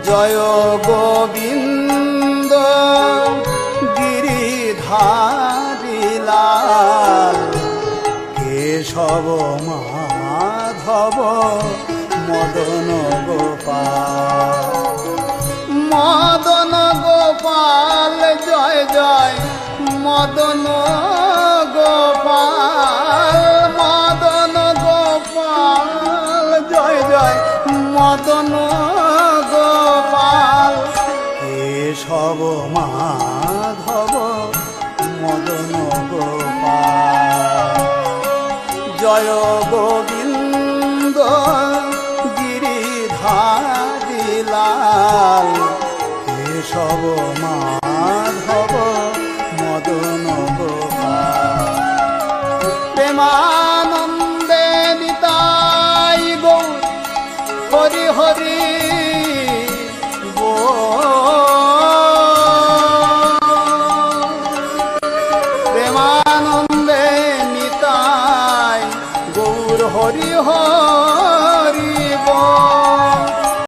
জয় গোবিন্দ গিরিধারী লাল কেশব মাধব মদন গোপাল মদন গোপাল জয় জয় মদন গোপাল মদন গোপাল জয় জয় মদন গোপাল কেশব মাধব মদন গোপাল জয় গোবিন্দ গিরিধারী লাল কেশব মাধব মদন গোপাল প্রেমানন্দে নিতাই গৌর হরি হরি প্রেমানন্দে নিতাই গৌর হরি হরি